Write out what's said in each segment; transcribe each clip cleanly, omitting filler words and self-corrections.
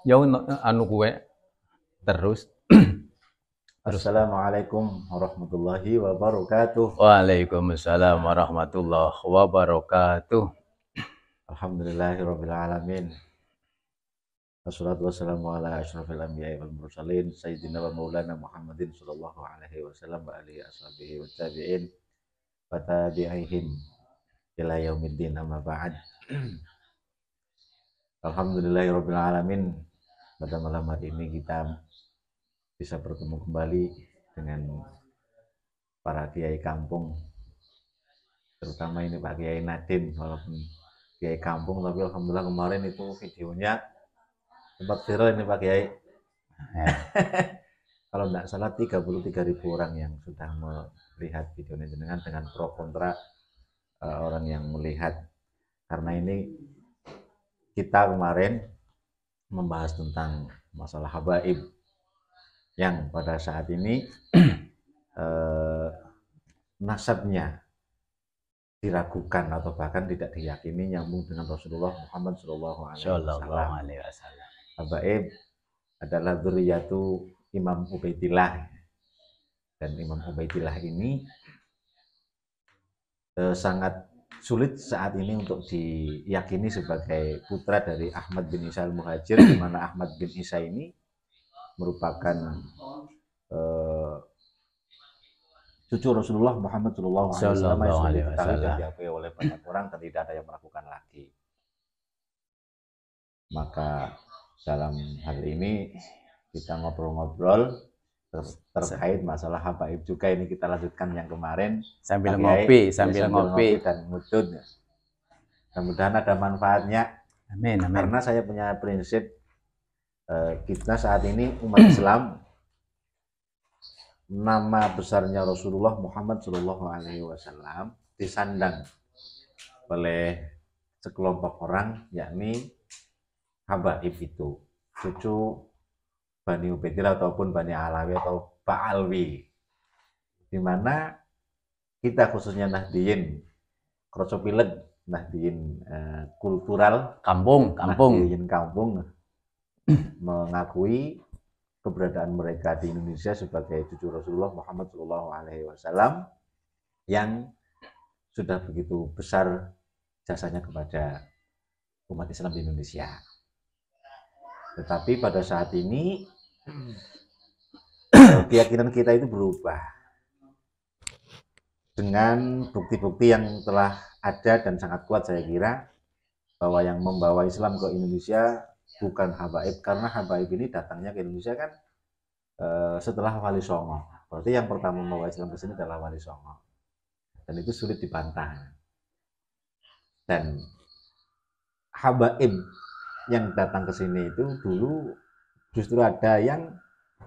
Ya anu kue terus. Assalamualaikum warahmatullahi wabarakatuh. Waalaikumsalam warahmatullahi wabarakatuh. Alhamdulillahirabbil alamin. Wassalatu wassalamu ala asyrafil anbiya'i wal mursalin sayyidina wa maulana Muhammadin sallallahu alaihi wasallam wa alihi ashabihi wa tabi'in wa tabi'ihim ila yaumiddin amma ba'd. Alhamdulillahirabbil alamin. Pada malam hari ini kita bisa bertemu kembali dengan para kiai kampung, terutama ini Pak Kiai Nadin, walaupun Kiai kampung tapi alhamdulillah kemarin itu videonya sempat viral ini Pak Kiai. Kalau tidak salah 33.000 orang yang sudah melihat videonya dengan pro kontra orang yang melihat, karena ini kita kemarin membahas tentang masalah habaib yang pada saat ini nasabnya diragukan atau bahkan tidak diyakini nyambung dengan Rasulullah Muhammad Shallallahu Alaihi Wasallam. Habaib adalah dzurriyyatu Imam Ubaidillah, dan Imam Ubaidillah ini sangat sulit saat ini untuk diyakini sebagai putra dari Ahmad bin Isa al-Muhajir, di mana Ahmad bin Isa ini merupakan cucu Rasulullah Muhammad Shallallahu Alaihi Wasallam yang sudah diketahui dan diakui oleh banyak orang dan tidak ada yang melakukan lagi. Maka dalam hal ini kita ngobrol-ngobrol terkait masalah habaib juga, ini kita lanjutkan yang kemarin sambil ngopi dan ngudud. Mudah-mudahan ada manfaatnya. Amin, amin. Karena saya punya prinsip, kita saat ini umat Islam, nama besarnya Rasulullah Muhammad Shallallahu Alaihi Wasallam disandang oleh sekelompok orang, yakni habaib itu cucu Bani Ubaidillah ataupun Bani Alawi atau Ba'alwi, di mana kita khususnya Nahdiyin Krosopilet, Nahdiyin kultural kampung Nahdiyin kampung mengakui keberadaan mereka di Indonesia sebagai cucu Rasulullah Muhammad Shallallahu Alaihi Wasallam yang sudah begitu besar jasanya kepada umat Islam di Indonesia. Tetapi pada saat ini keyakinan kita itu berubah dengan bukti-bukti yang telah ada dan sangat kuat, saya kira, bahwa yang membawa Islam ke Indonesia bukan habaib, karena habaib ini datangnya ke Indonesia kan setelah Wali Songo. Berarti yang pertama membawa Islam ke sini adalah Wali Songo, dan itu sulit dibantah. Dan habaib yang datang ke sini itu dulu justru ada yang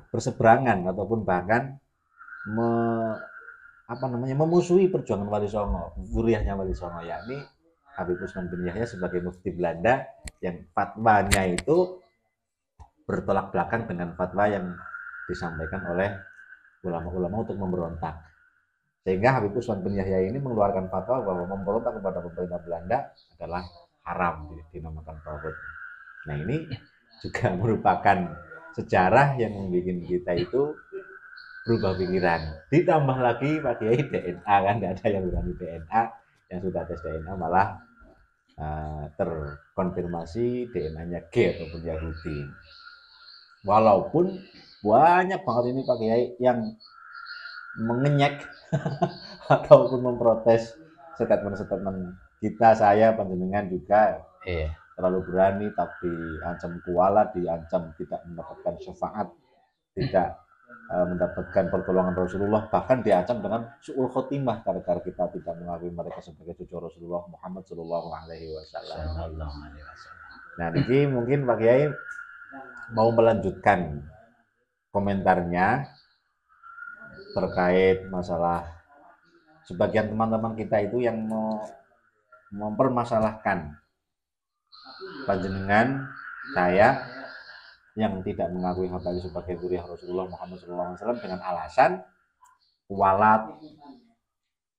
berseberangan ataupun bahkan memusuhi perjuangan Wali Songo, zuriyahnya Wali Songo, yakni Habib Usman bin Yahya sebagai mufti Belanda, yang fatwanya itu bertolak belakang dengan fatwa yang disampaikan oleh ulama-ulama untuk memberontak. Sehingga Habib Usman bin Yahya ini mengeluarkan fatwa bahwa memberontak kepada pemerintah Belanda adalah haram, dinamakan tauhid. Nah, ini juga merupakan sejarah yang membuat kita itu berubah pikiran. Ditambah lagi Pak Kiai DNA, kan nggak ada yang berani DNA, yang sudah tes DNA malah terkonfirmasi DNA-nya G ataupun Yahudi. Walaupun banyak banget ini Pak Kiai yang mengenyek ataupun memprotes statement-statement kita, saya, panjenengan juga terlalu berani, tapi ancam kuala, diancam tidak mendapatkan syafaat, tidak mendapatkan pertolongan Rasulullah, bahkan diancam dengan su'ul khotimah gara-gara kita tidak mengakui mereka sebagai cucu Rasulullah Muhammad Shallallahu Alaihi Wasallam. Nah, ini mungkin Pak Kiai mau melanjutkan komentarnya terkait masalah sebagian teman-teman kita itu yang mempermasalahkan panjenengan, saya, yang tidak mengakui habaib sebagai zuriyah Rasulullah Muhammad SAW dengan alasan kualat.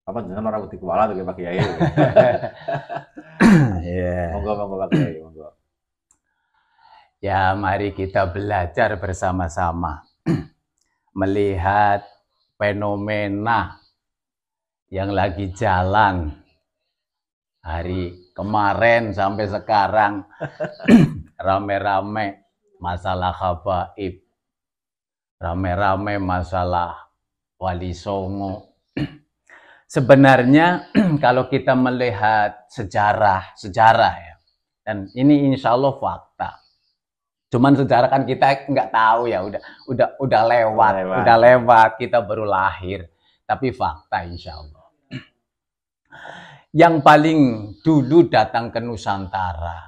Apa jangan orang wedi kualat bagi Pak Kiai. Monggo Pak Kiai, monggo. Ya, mari kita belajar bersama-sama melihat fenomena yang lagi jalan hari kemarin sampai sekarang. Rame-rame masalah habaib, rame-rame masalah Wali Songo. Sebenarnya kalau kita melihat sejarah ya, dan ini insya Allah fakta. Cuman sejarah kan kita nggak tahu ya, udah lewat, kita baru lahir. Tapi fakta insya Allah. Yang paling dulu datang ke Nusantara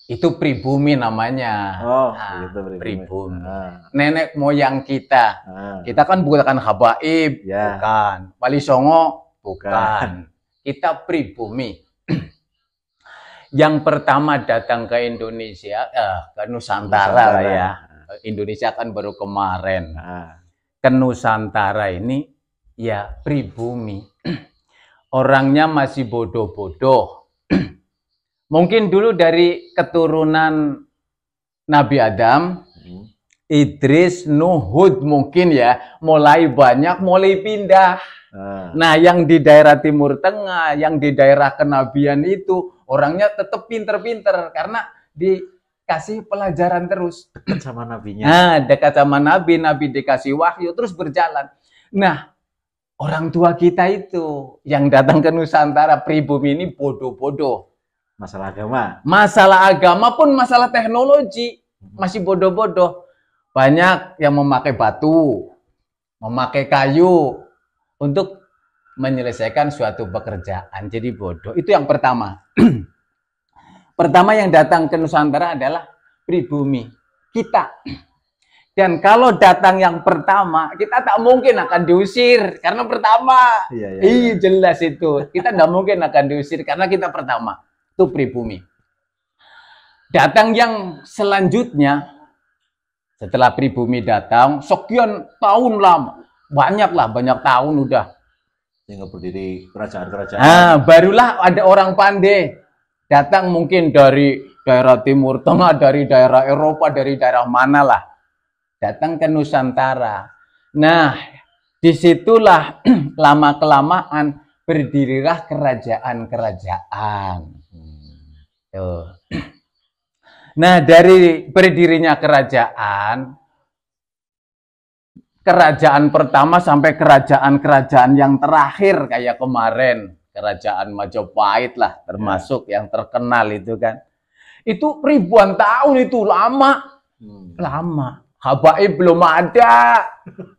itu pribumi namanya. Oh, itu pribumi. Ah. Nenek moyang kita. Kita kan bukan habaib, ya. Bukan. Wali Songo, bukan. Kita pribumi. Yang pertama datang ke Indonesia, ke Nusantara ya. Indonesia kan baru kemarin. Ke Nusantara ini ya pribumi. Orangnya masih bodoh-bodoh. Mungkin dulu dari keturunan Nabi Adam, Idris, Nuh, Hud mungkin ya, mulai banyak, mulai pindah. Nah, yang di daerah Timur Tengah, yang di daerah kenabian itu, orangnya tetap pinter-pinter karena dikasih pelajaran terus. Dekat sama nabinya. Nah, dekat sama Nabi dikasih wahyu, terus berjalan. Nah, orang tua kita itu yang datang ke Nusantara pribumi ini bodoh-bodoh. Masalah agama. Masalah agama pun masalah teknologi masih bodoh-bodoh. Banyak yang memakai batu, memakai kayu untuk menyelesaikan suatu pekerjaan. Jadi bodoh. Itu yang pertama. Pertama yang datang ke Nusantara adalah pribumi kita. Dan kalau datang yang pertama, kita tak mungkin akan diusir karena pertama. Iya, jelas itu. Kita tidak mungkin akan diusir karena kita pertama. Itu pribumi. Datang yang selanjutnya, setelah pribumi datang, sekian tahun lama, banyak tahun udah. Sehingga berdiri kerajaan-kerajaan. Nah, barulah ada orang pandai. Datang mungkin dari daerah Timur Tengah, dari daerah Eropa, dari daerah mana lah. Datang ke Nusantara. Nah, disitulah lama-kelamaan berdirilah kerajaan-kerajaan. Nah, dari berdirinya kerajaan pertama sampai kerajaan-kerajaan yang terakhir kayak kemarin, kerajaan Majapahit lah, termasuk yang terkenal itu kan. Itu ribuan tahun itu lama. Habaib belum ada,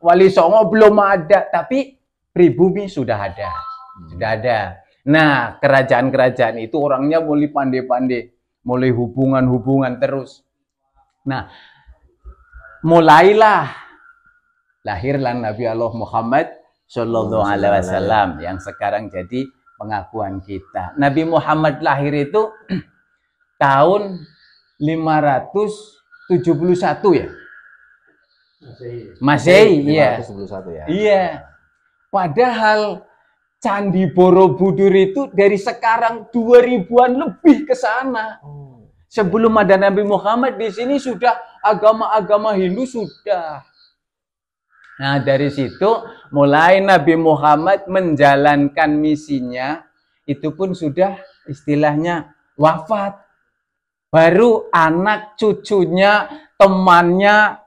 Wali Songo belum ada, tapi pribumi sudah ada. Sudah ada. Nah, kerajaan-kerajaan itu orangnya mulai pandai-pandai, mulai hubungan-hubungan terus. Nah, mulailah lahirlah Nabi Allah Muhammad Shallallahu Alaihi Wasallam yang sekarang jadi pengakuan kita. Nabi Muhammad lahir itu tahun 571 ya. Masehi, iya. 571 ya. Iya. Padahal Candi Borobudur itu dari sekarang 2000-an lebih ke sana. Sebelum ada Nabi Muhammad di sini sudah agama-agama Hindu sudah. Nah, dari situ mulai Nabi Muhammad menjalankan misinya, itu pun sudah istilahnya wafat. Baru anak cucunya, temannya,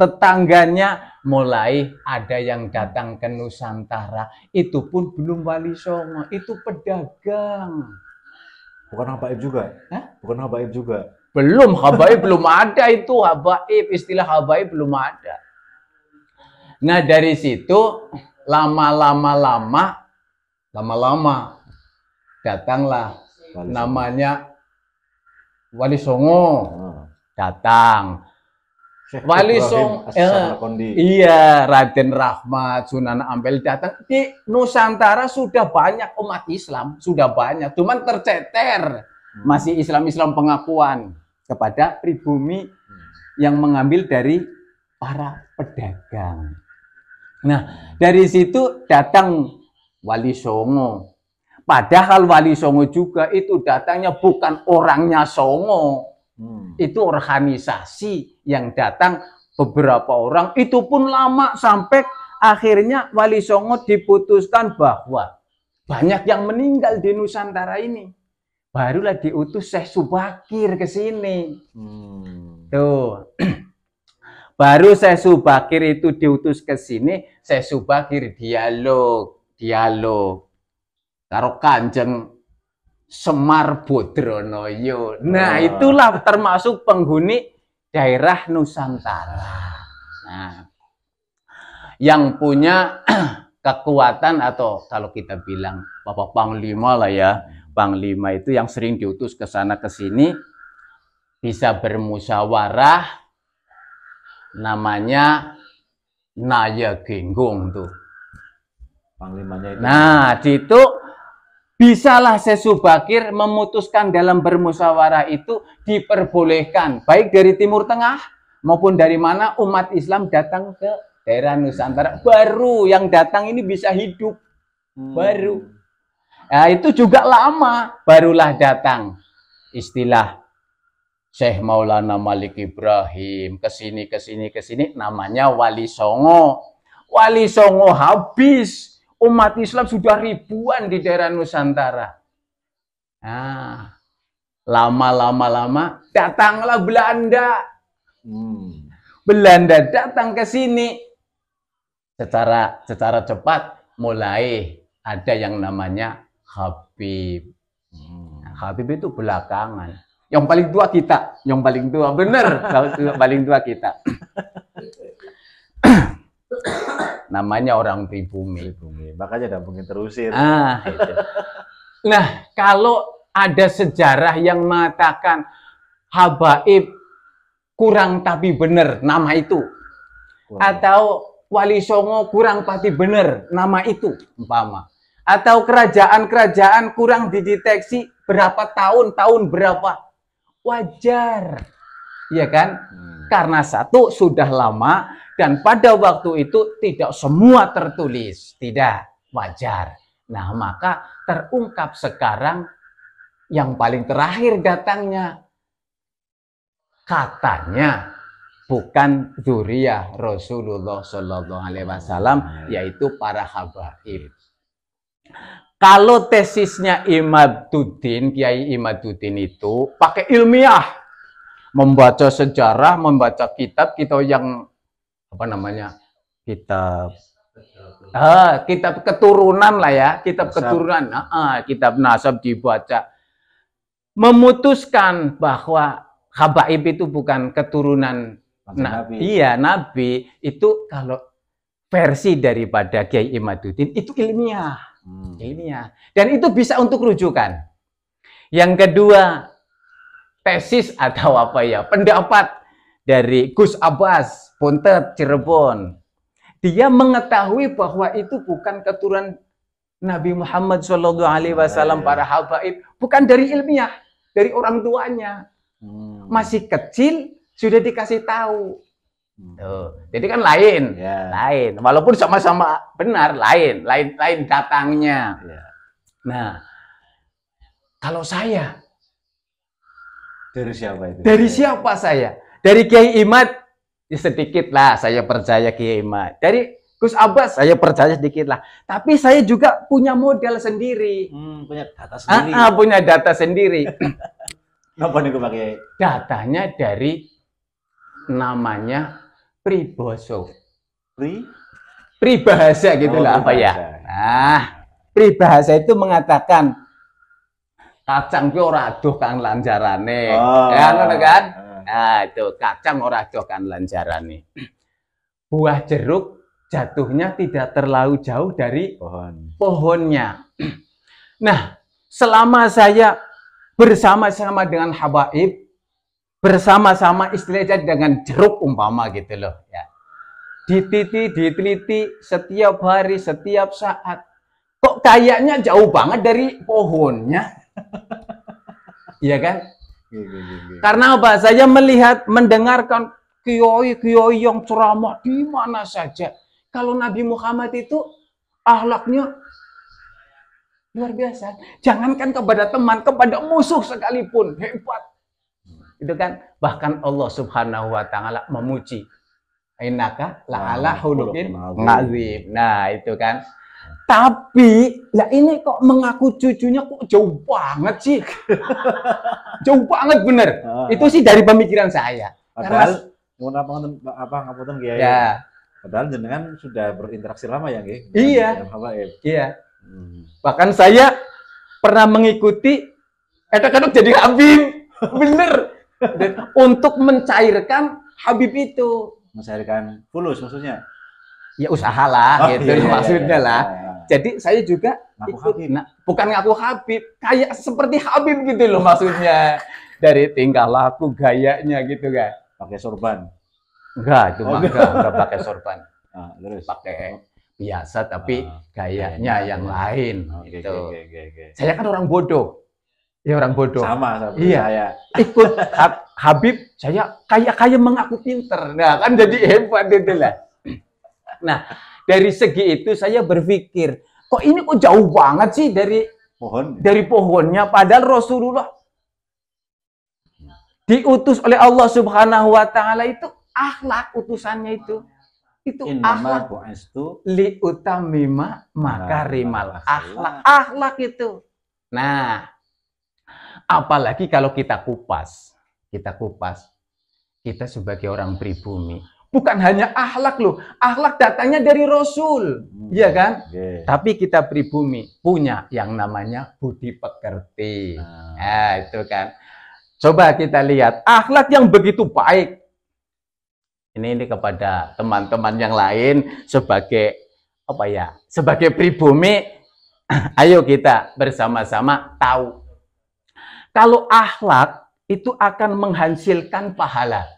tetangganya mulai ada yang datang ke Nusantara. Itu pun belum Wali Songo, itu pedagang. Bukan habaib juga? Bukan habaib juga? Belum, habaib belum ada itu. Habaib, istilah habaib belum ada. Nah, dari situ lama-lama datanglah namanya Wali Songo. Datang. Wali Songo, iya, Raden Rahmat, Sunan Ampel datang. Di Nusantara sudah banyak umat Islam, sudah banyak. Cuman tercecer masih Islam-Islam pengakuan kepada pribumi yang mengambil dari para pedagang. Nah, dari situ datang Wali Songo. Padahal Wali Songo juga itu datangnya bukan orangnya Songo. Itu organisasi yang datang beberapa orang, itu pun lama sampai akhirnya Wali Songo diputuskan bahwa banyak yang meninggal di Nusantara ini. Barulah diutus Syekh Subakir ke sini. Tuh. Baru Syekh Subakir itu diutus ke sini, Syekh Subakir dialog karo Kanjeng Semar Bodronoyo. Nah, itulah termasuk penghuni daerah Nusantara. Nah, yang punya kekuatan, atau kalau kita bilang Bapak Panglima lah ya, Panglima itu yang sering diutus ke sana ke sini, bisa bermusyawarah, namanya Naya Genggong tuh. Panglimanya itu. Nah, itu bisalah Syekh Subakir memutuskan dalam bermusyawarah itu diperbolehkan, baik dari Timur Tengah maupun dari mana umat Islam datang ke daerah Nusantara. Baru yang datang ini bisa hidup. Baru. Nah, itu juga lama barulah datang istilah Syekh Maulana Malik Ibrahim ke sini namanya Wali Songo. Wali Songo habis, umat Islam sudah ribuan di daerah Nusantara. Nah, lama datanglah Belanda. Belanda datang ke sini. Secara cepat mulai ada yang namanya Habib. Habib itu belakangan. Yang paling tua kita, yang paling tua bener, paling tua kita. Namanya orang pribumi. Makanya tidak mungkin terusir. Itu. Nah, kalau ada sejarah yang mengatakan habaib kurang tapi bener, nama itu. Atau Wali Songo kurang tapi bener, nama itu, umpama. Atau kerajaan-kerajaan kurang dideteksi berapa tahun berapa. Wajar. Iya kan? Karena satu, sudah lama, dan pada waktu itu tidak semua tertulis. Tidak, wajar. Nah, maka terungkap sekarang yang paling terakhir datangnya. Katanya bukan dzurriyyah Rasulullah Shallallahu Alaihi Wasallam, yaitu para habaib. Kalau tesisnya Imaduddin, Kiai Imaduddin itu pakai ilmiah, membaca sejarah, membaca kitab yang apa namanya, kitab keturunan lah ya, kitab keturunan, kitab nasab dibaca, memutuskan bahwa habaib itu bukan keturunan Nabi. Iya, Nabi itu kalau versi daripada Kiai Imaduddin itu ilmiah. Ilmiah. Dan itu bisa untuk rujukan. Yang kedua, tesis atau apa ya, pendapat dari Gus Abbas, Pontet, Cirebon. Dia mengetahui bahwa itu bukan keturunan Nabi Muhammad SAW, para habaib, bukan dari ilmiah, dari orang tuanya. Masih kecil sudah dikasih tahu. Jadi kan lain, lain. Walaupun sama-sama benar, lain datangnya. Nah, kalau saya dari siapa itu? Dari siapa saya? Dari Kiai Imad, ya sedikit lah saya percaya Kiai Imad. Dari Gus Abbas saya percaya sedikit lah. Tapi saya juga punya modal sendiri. Punya data sendiri. Punya data sendiri. Apa nih Kiai? Datanya dari namanya Priboso. Pribahasa gitulah apa ya. Nah, pribahasa itu mengatakan kacang ki ora adoh kan lanjarane. Ya ngono kan? Nah, itu kacang ora adoh kan lanjarane. Buah jeruk jatuhnya tidak terlalu jauh dari pohonnya. Nah, selama saya bersama-sama dengan habaib, bersama-sama istilahnya dengan jeruk umpama gitu loh ya. Diteliti setiap hari, setiap saat. Kok kayaknya jauh banget dari pohonnya? Iya kan? Karena apa? Saya melihat, mendengarkan kiai-kiai yang ceramah di mana saja. Kalau Nabi Muhammad itu akhlaknya luar biasa. Jangankan kepada teman, kepada musuh sekalipun hebat. Itu kan bahkan Allah Subhanahu wa taala memuji. Innaka la'ala khuluqin azim. Nah, itu kan. Tapi lah ini kok mengaku cucunya kok jauh banget sih. Jauh banget bener. Itu sih dari pemikiran saya. Padahal ngapunten Kiai. Ya. Padahal jenengan sudah berinteraksi lama ya, Nggih? Iya. Iya. Bahkan saya pernah mengikuti kadang-kadang jadi Habib. Bener. Dan untuk mencairkan Habib itu. Mencairkan fulus maksudnya? Ya usahalah gitu maksudnya lah. Jadi saya juga ikut. Nah, bukan ngaku Habib, kayak seperti Habib gitu loh maksudnya. Dari tingkah laku, gayanya gitu kan. Pakai sorban? Enggak, itu enggak pakai sorban. Terus pakai biasa tapi gayanya yang lain gitu. Saya kan orang bodoh. Ya orang bodoh. Sama iya. Saya. Ikut Habib, saya kayak mengaku pinter. Nah, kan jadi hebat gitu lah. Nah, dari segi itu saya berpikir, kok ini kok jauh banget sih dari pohonnya, padahal Rasulullah diutus oleh Allah Subhanahu wa taala itu akhlak utusannya itu akhlak li utamima makarimal akhlak itu. Nah, apalagi kalau kita kupas kita sebagai orang pribumi, bukan hanya akhlak loh, akhlak datangnya dari Rasul, ya kan? Tapi kita pribumi punya yang namanya budi pekerti. Nah, itu kan. Coba kita lihat akhlak yang begitu baik. Ini kepada teman-teman yang lain sebagai apa ya? Sebagai pribumi, ayo kita bersama-sama tahu. Kalau akhlak itu akan menghasilkan pahala.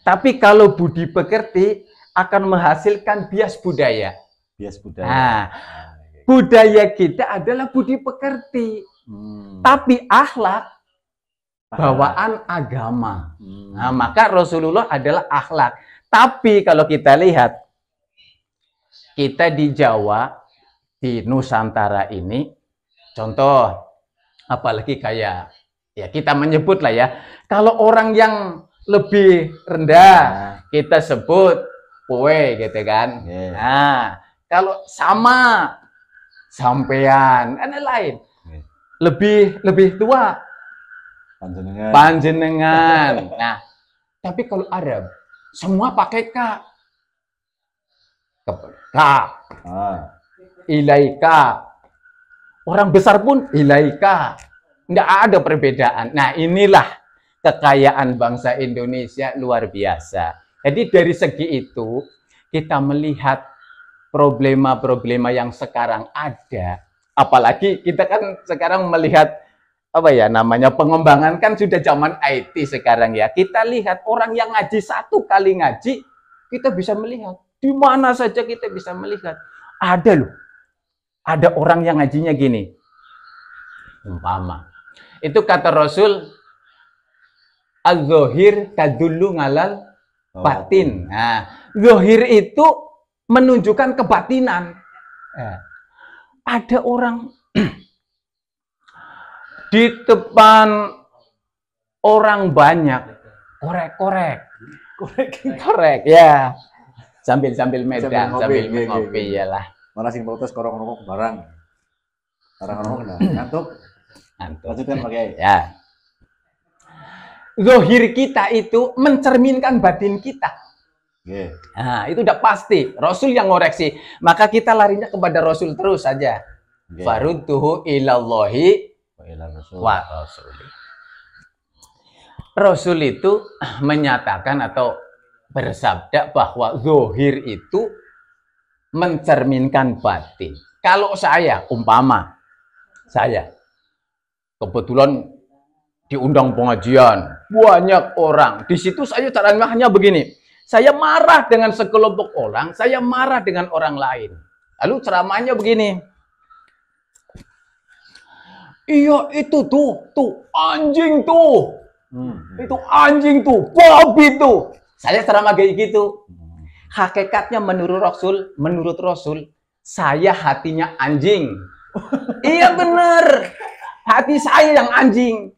Tapi kalau budi pekerti akan menghasilkan bias budaya. Bias budaya. Nah, budaya kita adalah budi pekerti. Tapi akhlak bawaan agama. Nah, maka Rasulullah adalah akhlak. Tapi kalau kita lihat, kita di Jawa, di Nusantara ini, contoh, apalagi kayak, ya kita menyebut lah ya, kalau orang yang lebih rendah, kita sebut kowe gitu kan. Nah, kalau sama sampean, ada lain. Lebih tua, panjenengan. Nah, tapi kalau Arab semua pakai K. Ilaika. Orang besar pun ilaika. Nggak ada perbedaan. Nah, inilah kekayaan bangsa Indonesia luar biasa. Jadi dari segi itu kita melihat problema-problema yang sekarang ada. Apalagi kita kan sekarang melihat apa ya namanya, pengembangan kan sudah zaman IT sekarang ya. Kita lihat orang yang ngaji satu kali ngaji, kita bisa melihat di mana saja kita bisa melihat. Ada loh, ada orang yang ngajinya gini, umpama itu kata Rasul, az-zahir tadullu ngalal batin. Nah, zahir itu menunjukkan kebatinan. Ada orang di depan orang banyak korek ya, sambil medan, sambil ngopi ya lah. Malah sing protes korong rokok barang ngantuk lanjutkan pakai ya. Zahir kita itu mencerminkan batin kita. Nah, itu udah pasti Rasul yang ngoreksi, maka kita larinya kepada Rasul terus saja. Farudduhu ilallahi wa Rasul. Rasul itu menyatakan atau bersabda bahwa zahir itu mencerminkan batin. Kalau saya, umpama saya kebetulan diundang pengajian, banyak orang. Di situ saya caranya begini. Saya marah dengan sekelompok orang, saya marah dengan orang lain. Lalu ceramahnya begini. Iya itu tuh anjing tuh. Itu anjing tuh, babi tuh. Saya ceramah kayak gitu. Hakikatnya menurut Rasul, saya hatinya anjing. Iya bener. Hati saya yang anjing.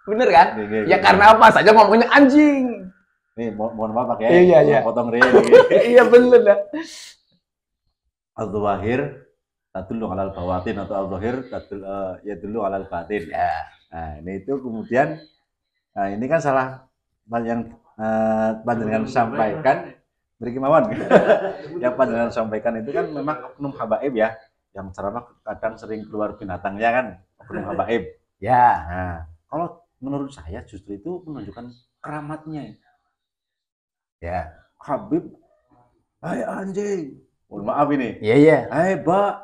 Bener kan? Ya karena apa? Saja ngomongnya anjing. Nih, mohon maaf Pak Kiai. Iya. Potong Ria. Iya bener dah. Al-Zawahir tadullu alal bawatin atau al-zahir yadullu alal batin. Ya. Nah, ini itu kemudian ini kan salah yang panjenengan sampaikan beri kemauan. Yang panjenengan sampaikan itu kan memang oknum habaib ya, yang ceramah kadang sering keluar binatangnya kan, oknum habaib. Ya. Nah, kalau menurut saya justru itu menunjukkan keramatnya. Ya. Habib, hai anjing. Mohon maaf ini. Iya. Hai Mbak.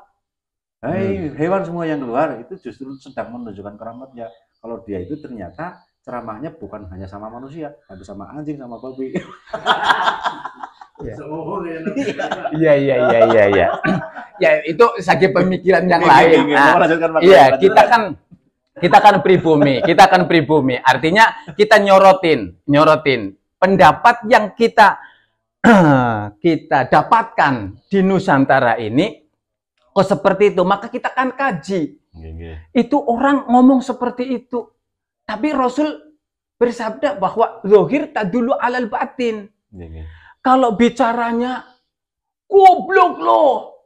Hai hewan semua yang keluar itu justru sedang menunjukkan keramatnya. Kalau dia itu ternyata ceramahnya bukan hanya sama manusia, tapi sama anjing, sama babi. Iya. Ya itu segi pemikiran yang lain. Iya, kita kan pribumi. Artinya kita nyorotin pendapat yang kita dapatkan di Nusantara ini kok seperti itu, maka kita kan kaji. Itu orang ngomong seperti itu. Tapi Rasul bersabda bahwa zahir tadullu alal batin. Kalau bicaranya goblok loh,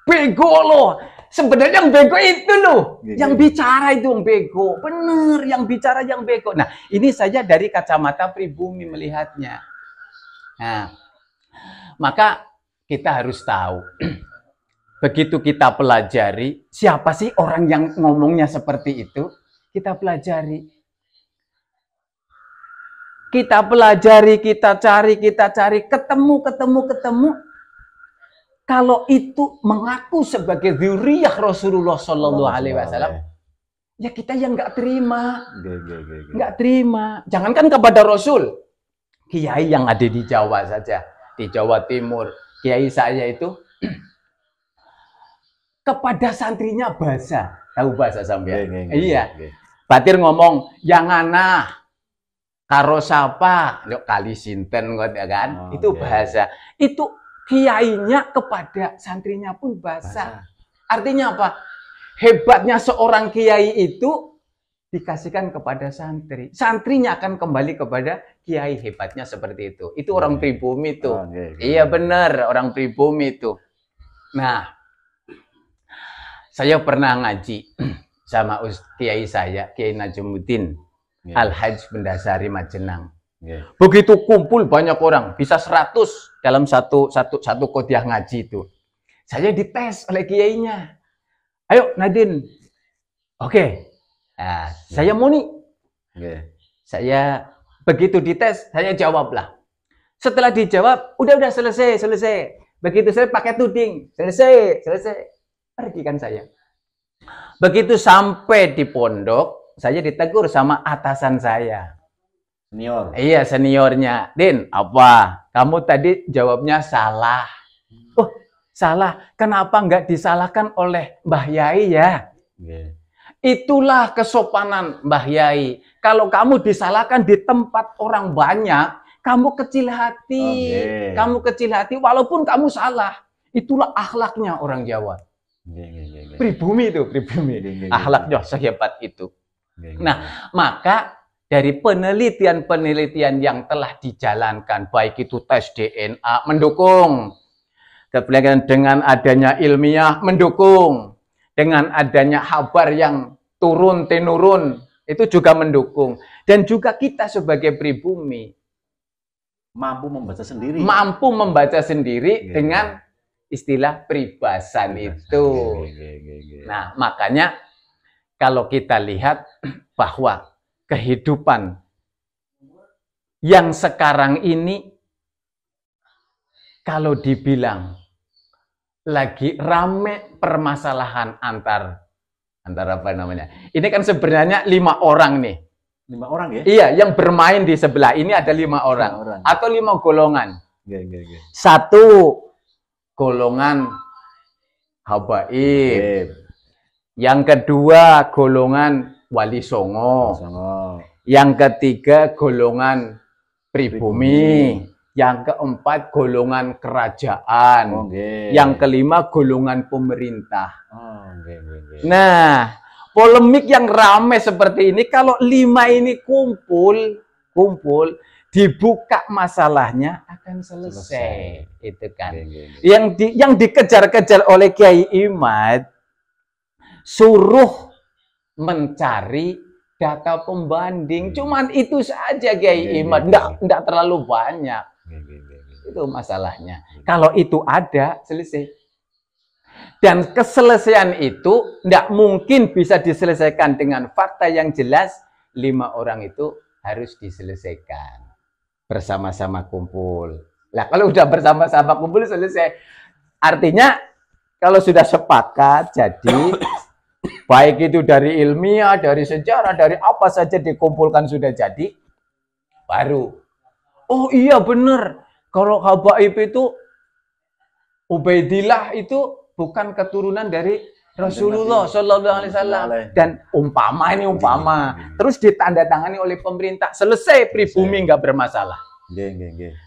bego loh. Sebenarnya yang bego itu loh. Yang bicara itu yang bego. Bener, yang bicara yang bego. Nah, ini saja dari kacamata pribumi melihatnya. Nah, maka kita harus tahu. Begitu kita pelajari, siapa sih orang yang ngomongnya seperti itu? Kita pelajari. Kita pelajari, kita cari, ketemu. Kalau itu mengaku sebagai dzurriyyah Rasulullah Shallallahu Alaihi Wasallam, ya kita yang nggak terima, nggak terima. Jangankan kepada Rasul, kiai yang ada di Jawa saja, di Jawa Timur, kiai saya itu kepada santrinya bahasa, tahu bahasa sampean? Iya. Batir ngomong, yang ana karo sapa, kali sinten kan? Itu bahasa. Itu kiainya kepada santrinya pun bahasa. Artinya apa? Hebatnya seorang kiai itu dikasihkan kepada santri. Santrinya akan kembali kepada kiai, hebatnya seperti itu. Itu orang pribumi itu. Iya benar, orang pribumi itu. Nah, saya pernah ngaji sama kiai saya, Kiai Najmuddin Al-Hajj Bendasari Majenang. Begitu kumpul banyak orang, bisa 100 dalam satu qodiyah ngaji itu. Saya dites oleh kiainya. Ayo Nadine. Oke. Nah, saya Muni. Saya begitu dites, saya jawablah. Setelah dijawab, udah selesai. Begitu saya pakai tuding, selesai. Pergi kan saya. Begitu sampai di pondok, saya ditegur sama atasan saya. Senior. Iya, seniornya. Din, apa? Kamu tadi jawabnya salah. Oh, salah. Kenapa nggak disalahkan oleh Mbah Yai ya? Itulah kesopanan Mbah Yai. Kalau kamu disalahkan di tempat orang banyak, kamu kecil hati. Kamu kecil hati walaupun kamu salah. Itulah akhlaknya orang Jawa. Pribumi itu, akhlaknya sehebat itu. Nah, maka dari penelitian yang telah dijalankan, baik itu tes DNA mendukung, kemudian dengan adanya ilmiah mendukung, dengan adanya kabar yang turun-temurun itu juga mendukung, dan juga kita sebagai pribumi mampu membaca sendiri, dengan istilah peribasan itu. Nah, makanya kalau kita lihat bahwa kehidupan yang sekarang ini, kalau dibilang lagi rame permasalahan antar apa namanya? Ini kan sebenarnya 5 orang nih. 5 orang ya? Iya, yang bermain di sebelah ini ada 5 orang. Atau 5 golongan. Satu golongan habaib. Yang kedua golongan wali songo. Yang ketiga golongan pribumi. Yang keempat golongan kerajaan. Yang kelima golongan pemerintah. Nah, polemik yang ramai seperti ini, kalau 5 ini kumpul, dibuka masalahnya akan selesai. Itu kan. Yang dikejar-kejar oleh Kiai Imad, suruh mencari data pembanding. Cuman itu saja Kiai Imad, enggak terlalu banyak. Itu masalahnya. Kalau itu ada, selesai. Dan keselesaian itu tidak mungkin bisa diselesaikan dengan fakta yang jelas. 5 orang itu harus diselesaikan. Bersama-sama kumpul. Nah, kalau udah bersama-sama kumpul selesai. Artinya, kalau sudah sepakat, jadi baik itu dari ilmiah, dari sejarah, dari apa saja dikumpulkan sudah jadi, baru. Oh iya benar. Kalau habaib itu, Ubaidillah itu bukan keturunan dari Rasulullah Shallallahu Alaihi Wasallam, dan umpama. Terus ditandatangani oleh pemerintah, selesai, pribumi nggak bermasalah.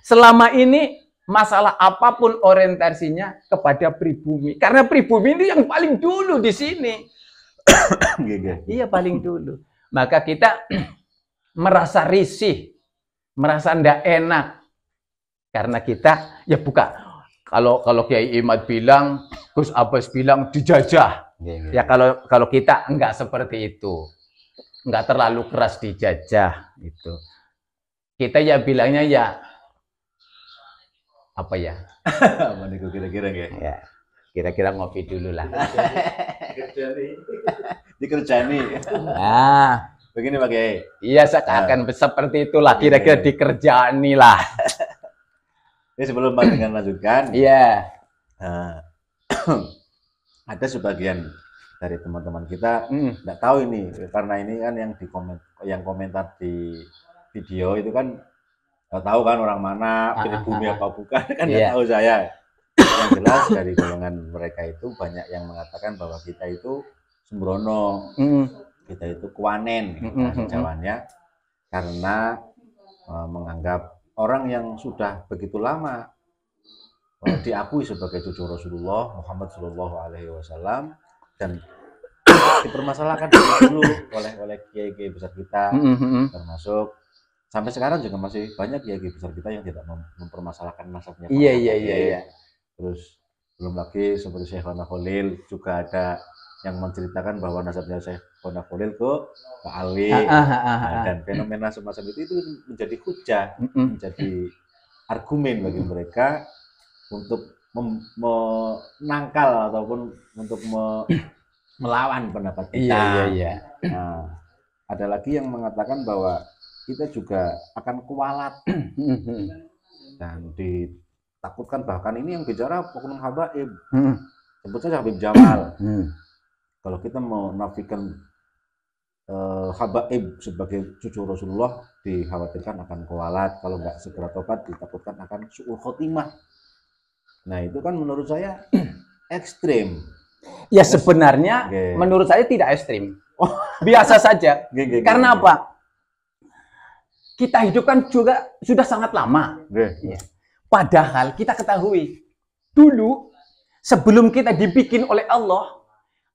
Selama ini masalah apapun orientasinya kepada pribumi, karena pribumi ini yang paling dulu di sini. Iya paling dulu. Maka kita merasa risih, merasa ndak enak, karena kita ya buka. Kalau Kiai Imad bilang, Gus Abbas bilang dijajah. Ya kalau kita enggak seperti itu. Enggak terlalu keras dijajah itu. Kita ya bilangnya ya apa ya? Mana kira-kira ya? Kira-kira ngopi dulu lah. Dikerjani. Nah, begini Pak Kiai. Iya, akan seperti itulah kira-kira dikerjani lah. Ini sebelum Pak dengan lanjutkan. Iya. Ada sebagian dari teman-teman kita nggak tahu ini, karena ini kan yang komentar di video itu kan nggak tahu kan orang mana, pribumi apa bukan, kan nggak tahu saya. Yang jelas dari golongan mereka itu banyak yang mengatakan bahwa kita itu sembrono, kita itu kuanen, bahasa Jawanya, karena menganggap orang yang sudah begitu lama diakui sebagai cucu Rasulullah Muhammad Shallallahu Alaihi Wasallam dan dipermasalahkan dulu oleh kiai-kiai besar kita, termasuk sampai sekarang juga masih banyak kiai besar kita yang tidak mempermasalahkan nasabnya. Iya. Terus belum lagi seperti Syekhona Khalil juga ada yang menceritakan bahwa nasabnya Syekhona Khalil ke Ali. Dan fenomena semacam itu menjadi hujah, menjadi argumen bagi mereka untuk menangkal ataupun untuk melawan pendapat kita. Iya. Nah, ada lagi yang mengatakan bahwa kita juga akan kualat dan ditakutkan, bahkan ini yang bicara oknum habaib, sebut saja Habib Jamal. Kalau kita mau nafikan habaib sebagai cucu Rasulullah, dikhawatirkan akan kualat, kalau nggak segera tobat ditakutkan akan su'ul khotimah. Nah itu kan menurut saya ekstrim. Ya sebenarnya menurut saya tidak ekstrim, biasa saja. Karena apa? Kita hidup kan juga sudah sangat lama. Padahal kita ketahui dulu sebelum kita dibikin oleh Allah,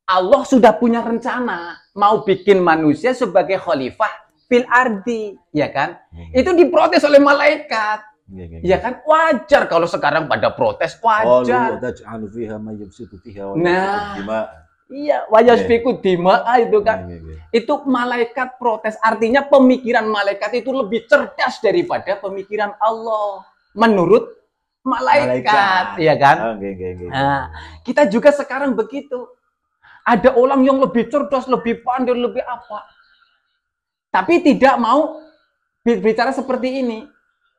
Allah sudah punya rencana mau bikin manusia sebagai khalifah fil ardi, ya kan? Itu diprotes oleh malaikat. Ya kan, wajar kalau sekarang pada protes, wajar. Nah, iya, wayasfiku dima'a itu kan. Itu malaikat protes, artinya pemikiran malaikat itu lebih cerdas daripada pemikiran Allah menurut malaikat. Ya kan? Nah, kita juga sekarang begitu. Ada orang yang lebih cerdas, lebih pandai, lebih apa. Tapi tidak mau bicara seperti ini.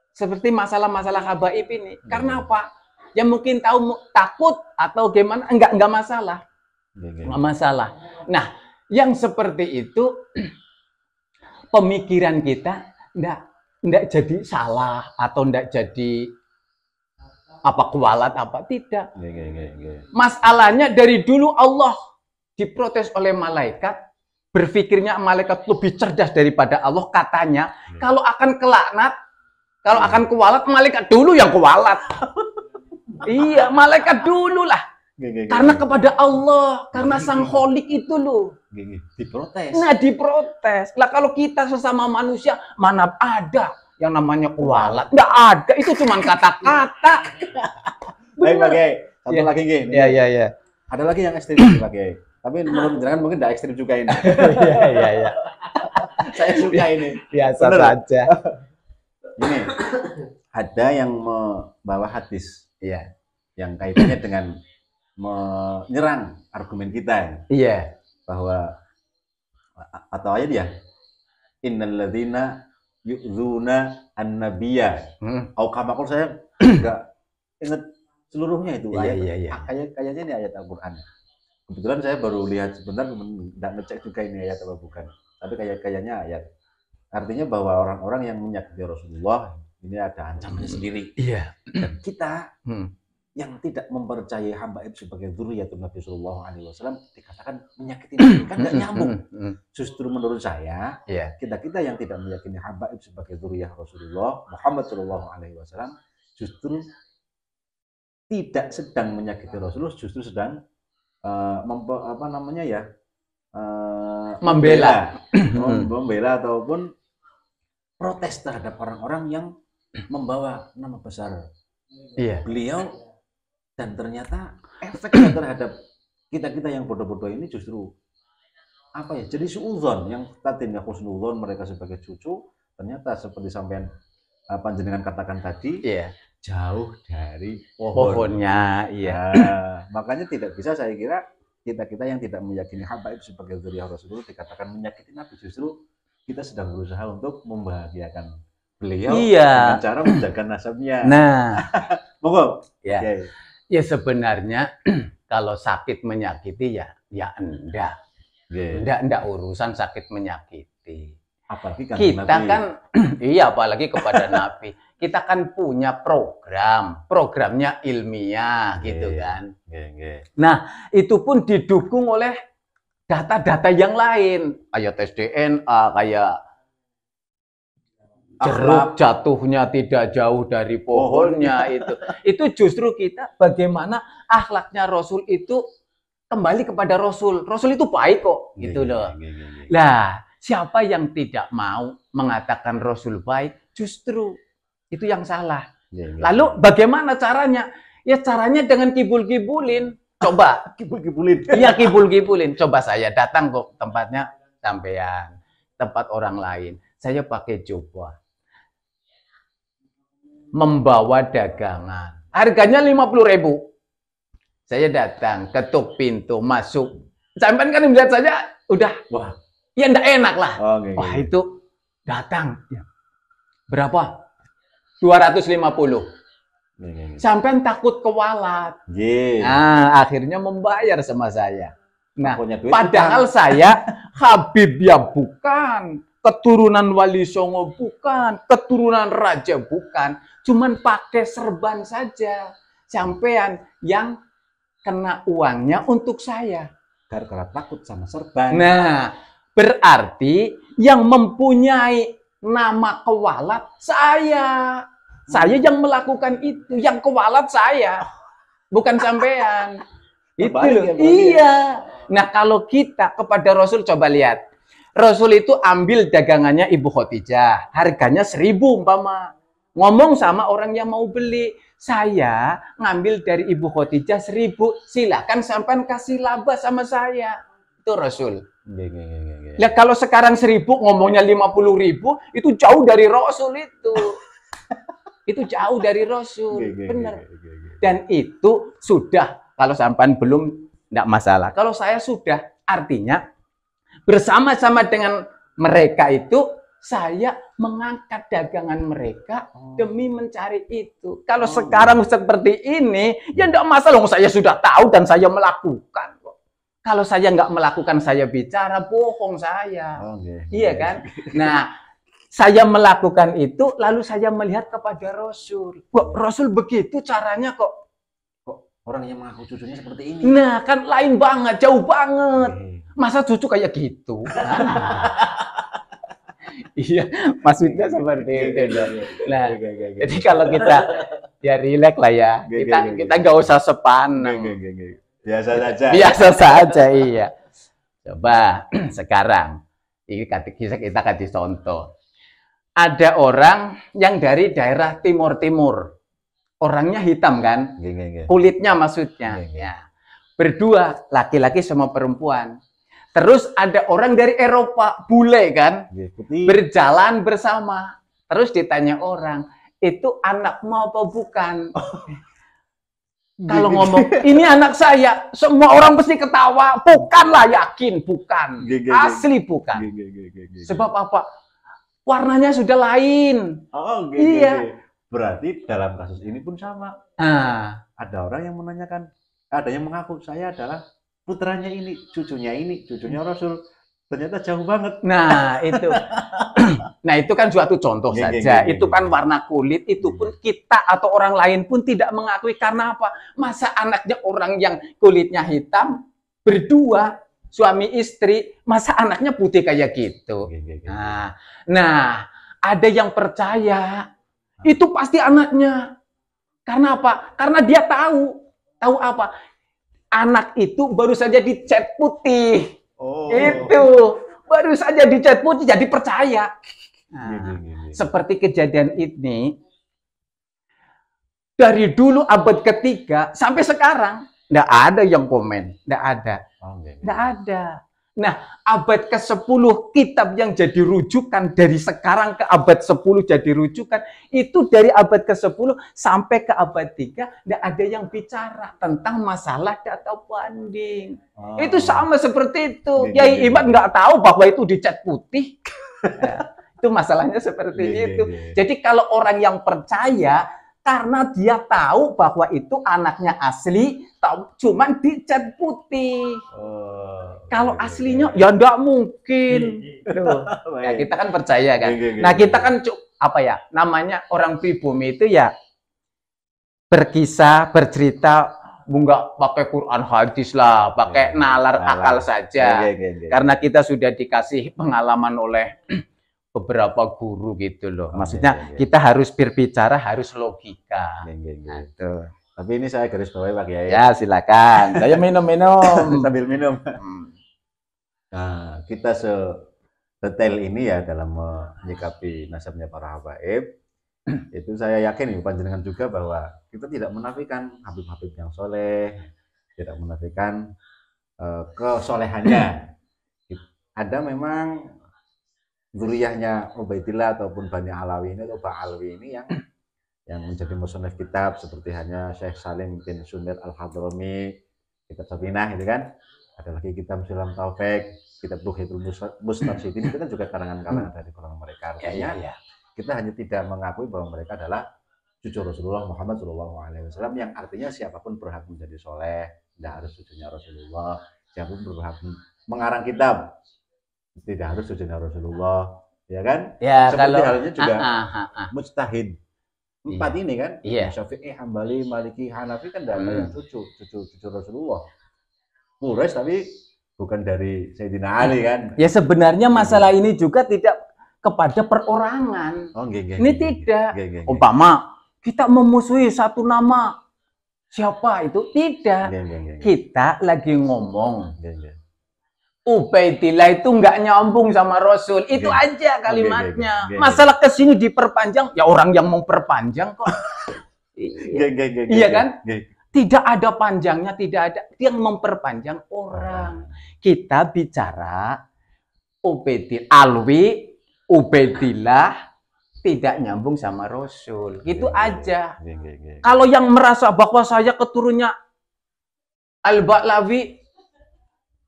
Seperti masalah-masalah habaib ini. Karena apa? Ya mungkin takut atau gimana, enggak masalah. Enggak masalah. Nah, yang seperti itu pemikiran kita enggak jadi salah atau enggak jadi apa kualat apa tidak. Masalahnya dari dulu Allah diprotes oleh malaikat, berpikirnya malaikat lebih cerdas daripada Allah, katanya kalau akan kelaknat, kalau akan kualat, malaikat dulu yang kualat. Iya, malaikat dulu lah Karena kepada Allah, karena Sang Kholik itu loh. Diprotes. Nah, diprotes. Lah kalau kita sesama manusia, mana ada yang namanya kualat? Nggak ada, itu cuma kata-kata. Baik, Pak Kiai. Satu lagi, Kiai. Iya. Ada lagi yang ekstrim, Pak Kiai. Tapi menurut jenengan mungkin nggak ekstrim juga ini. Iya. Saya suka ini. Biasa saja. Ini ada yang membawa hadis, Iya. yang kaitannya dengan menyerang argumen kita, Iya. bahwa atau ayat ya, innal ladzina yu'dzuna an-nabiyya. Au kamakul, saya enggak ingat seluruhnya itu ayat. Iya. Kayaknya ini ayat Al-Qur'an. Kebetulan saya baru lihat sebentar, enggak ngecek juga ini ayat apa bukan. Tapi kayaknya ayat. Artinya bahwa orang-orang yang menyakiti Rasulullah ini ada ancamannya sendiri. Iya. Dan kita yang tidak mempercayai hamba itu sebagai dzurriyyatun Nabi sallallahu alaihi wasallam dikatakan menyakiti Nabi, kan enggak nyambung. Justru menurut saya, kita yang tidak meyakini hamba itu sebagai dzurriyyah Rasulullah Muhammad sallallahu alaihi wasallam justru tidak sedang menyakiti Rasulullah, justru sedang membela ataupun protes terhadap orang-orang yang membawa nama besar beliau. Dan ternyata efeknya terhadap kita yang bodoh-bodoh ini justru jadi suudzon, yang tadinya husnudzon mereka sebagai cucu, ternyata seperti sampean panjenengan katakan tadi, jauh dari pohonnya. Makanya tidak bisa, saya kira kita yang tidak meyakini habaib sebagai dzurriyyah Rasulullah dikatakan menyakiti Nabi. Justru kita sedang berusaha untuk membahagiakan beliau dengan cara menjaga nasabnya. Nah, monggo. Ya sebenarnya kalau sakit menyakiti ya enggak. Enggak urusan sakit menyakiti. Apalagi kan kita Nabi. Kan apalagi kepada Nabi. Kita kan punya programnya ilmiah gitu kan. Nah, itu pun didukung oleh data-data yang lain, kayak tes DNA, kayak jeruk jatuhnya tidak jauh dari pohonnya. Itu justru kita bagaimana akhlaknya Rasul itu kembali kepada Rasul. Rasul itu baik kok, gitu loh. Lah, siapa yang tidak mau mengatakan Rasul baik, justru itu yang salah. Lalu bagaimana caranya? Ya caranya dengan kibul-kibulin. Coba kibul-kibulin. Iya, kibul-kibulin. Coba saya datang kok tempatnya sampean, tempat orang lain. Saya pakai jubah, membawa dagangan, harganya 50.000. Saya datang, ketuk pintu, masuk. Sampai kan melihat saja, udah, wah, ya enggak enak lah. Wah, itu datang. Berapa? 250. Sampai takut kewalat. Nah, akhirnya membayar sama saya. Nah, padahal saya Habib ya bukan, keturunan Wali Songo bukan, keturunan raja bukan, cuman pakai serban saja. Sampean yang kena uangnya untuk saya. Gara-gara takut sama serban. Nah, berarti yang mempunyai nama kewalat saya. Saya yang melakukan itu, yang kewalat saya, bukan sampean. Itu loh. Iya. Nah, kalau kita kepada Rasul, coba lihat. Rasul itu ambil dagangannya Ibu Khadijah, harganya 1.000 umpama. Ngomong sama orang yang mau beli, saya ngambil dari Ibu Khadijah 1.000, silakan sampean kasih laba sama saya. Itu Rasul. Ya kalau sekarang 1.000 ngomongnya 50.000, itu jauh dari Rasul itu. Itu jauh dari Rasul, benar. Dan itu sudah, kalau sampean belum, enggak masalah. Kalau saya sudah, artinya bersama-sama dengan mereka itu, saya mengangkat dagangan mereka demi mencari itu. Kalau sekarang seperti ini, ya enggak masalah. Saya sudah tahu dan saya melakukan. Kalau saya enggak melakukan, saya bicara, bohong saya. Iya kan? Nah, saya melakukan itu, lalu saya melihat kepada Rasul. Kok Rasul begitu caranya kok? Kok orang yang mengaku cucunya seperti ini? Nah, kan lain banget, jauh banget. Masa cucu kayak gitu? Iya, maksudnya seperti itu. Nah, jadi kalau kita ya rileks lah ya. Kita nggak usah sepan. Biasa saja. Biasa saja, iya. Coba sekarang ini kita kasih contoh. Ada orang yang dari daerah timur-timur. Orangnya hitam kan? Kulitnya maksudnya. Ya. Berdua, laki-laki sama perempuan. Terus ada orang dari Eropa, bule kan? Berjalan bersama. Terus ditanya orang, itu anakmu apa bukan? Kalau ngomong, ini anak saya, semua orang pasti ketawa. Bukanlah, yakin, bukan. Asli bukan. Sebab apa? Warnanya sudah lain. Oh, iya. Berarti dalam kasus ini pun sama. Ada orang yang menanyakan, ada yang mengaku saya adalah putranya ini, cucunya Rasul. Ternyata jauh banget. Nah, itu. Nah, itu kan suatu contoh saja. Itu kan warna kulit, itu pun kita atau orang lain pun tidak mengakui. Karena apa? Masa anaknya orang yang kulitnya hitam, berdua, suami istri, masa anaknya putih kayak gitu. Nah, ada yang percaya, itu pasti anaknya. Karena apa? Karena dia tahu. Tahu apa? Anak itu baru saja dicat putih. Itu baru saja dicat putih jadi percaya. Seperti kejadian ini dari dulu abad ketiga sampai sekarang nggak ada yang komen, nggak ada. Nah, abad ke-10 kitab yang jadi rujukan dari sekarang ke abad 10 jadi rujukan itu dari abad ke-10 sampai ke abad 3 nggak ada yang bicara tentang masalah data banding. Itu sama seperti itu. Yai Imad nggak tahu bahwa itu dicat putih. Ya, itu masalahnya seperti itu. Jadi kalau orang yang percaya karena dia tahu bahwa itu anaknya asli, cuman dicat putih. Kalau aslinya ya enggak mungkin. Ya, kita kan percaya kan. Nah, kita kan apa ya? Namanya orang pribumi itu ya berkisah, bercerita, enggak pakai Quran hadis lah, pakai nalar akal saja. Karena kita sudah dikasih pengalaman oleh beberapa guru gitu loh. Maksudnya kita harus berbicara, harus logika. Tapi ini saya garis bawahi Pak Kiai. Ya, silakan. Saya minum-minum. Sambil minum. Nah, kita sedetail ini ya dalam menyikapi nasabnya para habaib. Itu saya yakin panjenengan juga bahwa kita tidak menafikan habib-habib yang soleh, tidak menafikan kesolehannya. Ada memang zuriyahnya Ubaidillah ataupun Bani Alawi ini atau Ba'alwi ini yang menjadi musannaf kitab seperti hanya Syekh Salim bin Sunir Al-Hadrami, kitab Safinah itu kan. Ada lagi kitab Sulam Taufik, kitab Tuhidul Mustarsyidin itu kan juga karangan-karangan dari kalangan mereka. Artinya kita hanya tidak mengakui bahwa mereka adalah cucu Rasulullah Muhammad SAW, yang artinya siapapun berhak menjadi soleh, tidak harus cucunya Rasulullah, siapapun berhak mengarang kitab, tidak harus cucunya Rasulullah, ya kan? Ya, seperti kalau halnya juga mujtahid empat ini kan, Syafi'i, Hambali, Maliki, Hanafi kan tidak ada yang cucu Rasulullah. Quraisy tapi bukan dari Sayyidina Ali kan? Ya sebenarnya masalah ini juga tidak kepada perorangan. Ini tidak. Umpama kita memusuhi satu nama, siapa itu? Tidak. Kita lagi ngomong. Ubaidillah itu nggak nyambung sama Rasul. Itu aja kalimatnya. Masalah kesini diperpanjang, ya orang yang mau perpanjang kok. Iya kan? Tidak ada panjangnya, tidak ada yang memperpanjang orang. Kita bicara Ubaidillah tidak nyambung sama Rasul. Gitu aja. Kalau yang merasa bahwa saya keturunnya Al-Ba'lawi,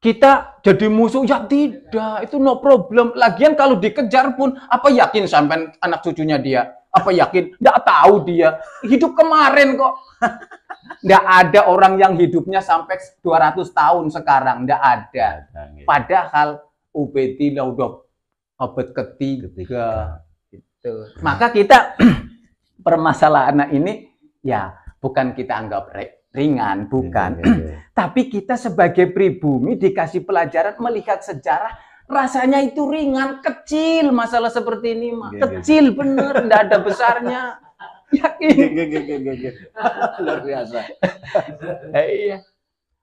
kita jadi musuh, ya tidak, itu no problem. Lagian kalau dikejar pun, apa yakin sampai anak cucunya dia? Apa yakin? Nggak tahu dia. Hidup kemarin kok. Nggak ada orang yang hidupnya sampai 200 tahun sekarang. Nggak ada. Padahal Ubaidillah udah abad ketiga. Gitu. Maka kita permasalahan ini ya bukan kita anggap ringan, bukan. Tapi kita sebagai pribumi dikasih pelajaran melihat sejarah, rasanya itu ringan, kecil masalah seperti ini mah. Kecil bener, enggak ada besarnya. Yakin. Luar biasa. Iya.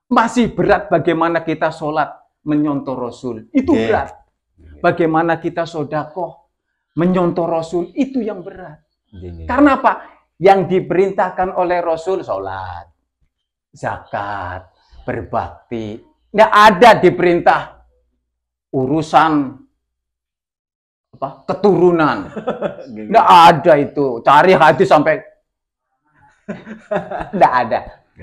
Masih berat bagaimana kita sholat menyontoh Rasul. Itu Oke. berat. Bagaimana kita sodakoh menyontoh Rasul. Itu yang berat. Karena apa? Yang diperintahkan oleh Rasul sholat, zakat, berbakti. Nggak ada diperintah urusan apa keturunan. Nggak ada itu. Cari hadis sampai nggak ada.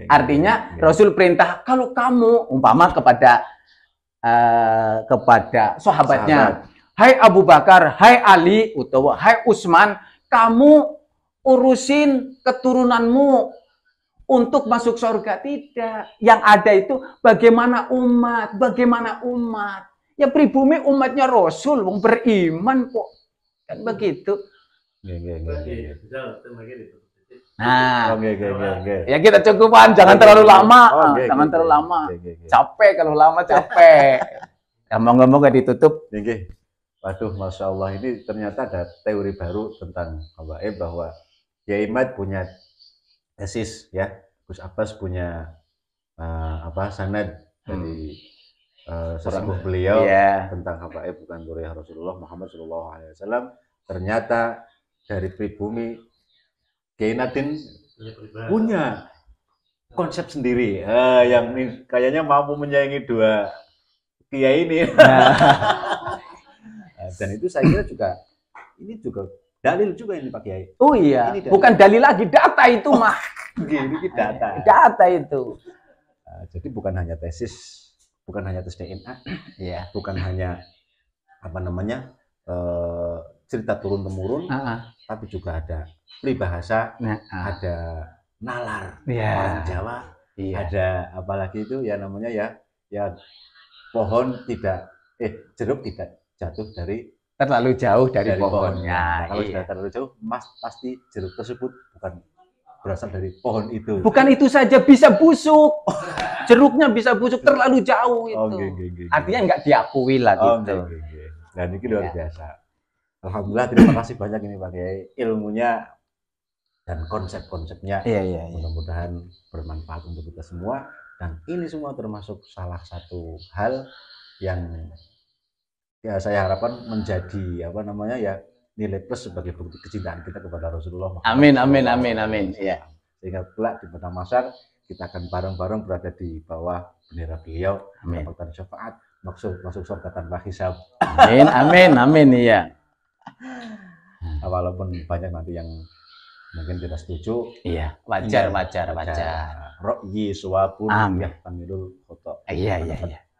Artinya Rasul perintah kalau kamu umpama kepada sahabatnya, hai Abu Bakar, hai Ali, utawa hai Utsman, kamu urusin keturunanmu untuk masuk surga. Tidak. Yang ada itu bagaimana umat. Ya pribumi umatnya Rasul, wong beriman kok. Kan begitu. Nah, ya kita cukupan, jangan terlalu lama. Jangan terlalu lama. Capek kalau lama capek. Ngomong-ngomong gak ditutup. Waduh, Masya Allah, ini ternyata ada teori baru tentang habaib bahwa Kiai Mat punya tesis ya, Gus Abbas punya sanad dari sesepuh beliau tentang habaib bukan dzurriyyah Rasulullah Muhammad SAW. Ternyata dari pribumi Kiai Natin punya konsep sendiri yang kayaknya mampu menyaingi dua kiai ini. Dan itu saya kira juga ini juga dalil juga ini Pak Kiai. Oh iya, bukan dalil lagi, data itu mah. Ini data. Data itu. Jadi bukan hanya tesis, bukan hanya tes DNA, ya, bukan hanya cerita turun temurun, tapi juga ada peribahasa, ada nalar orang Jawa, ada apalagi itu ya namanya ya pohon jeruk tidak jatuh terlalu jauh dari pohonnya. Nah, kalau sudah terlalu jauh, pasti jeruk tersebut bukan berasal dari pohon itu. Bukan itu saja, bisa busuk. Jeruknya bisa busuk terlalu jauh itu. Artinya nggak diakui lah gitu. Dan ini luar biasa. Alhamdulillah, terima kasih banyak ini Pak Kiai, ilmunya dan konsep-konsepnya. Mudah-mudahan bermanfaat untuk kita semua. Dan ini semua termasuk salah satu hal yang ya saya harapkan menjadi nilai plus sebagai bukti kecintaan kita kepada Rasulullah. Amin. Ya. Sehingga kelak di padang mahsyar kita akan bareng-bareng berada di bawah bendera beliau, mendapatkan syafaat, masuk surga tanpa hisab. Amin. Iya. Walaupun banyak nanti yang mungkin tidak setuju. Iya, wajar. Ra'yi suwabun yahtamilul khata'. Iya.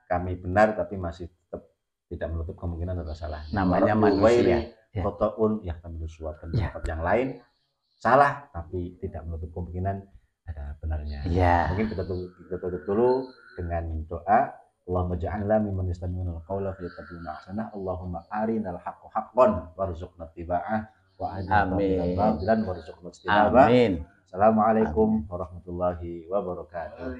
Kami benar tapi masih tetap tidak menutup kemungkinan ada salah. Namanya manusia. Khota'un yahtamilul suwab, dan tempat yang lain salah tapi tidak menutup kemungkinan ada benarnya. Mungkin kita tutup dulu dengan doa. Allahumma ja'alna mimman yastami'una al-qawla fayattabi'una ahsanah. Allahumma arinal haqqo haqqan warzuqna ittiba'ah wa arina batilan warzuqna ijtinabah. Amin. Assalamualaikum warahmatullahi wabarakatuh.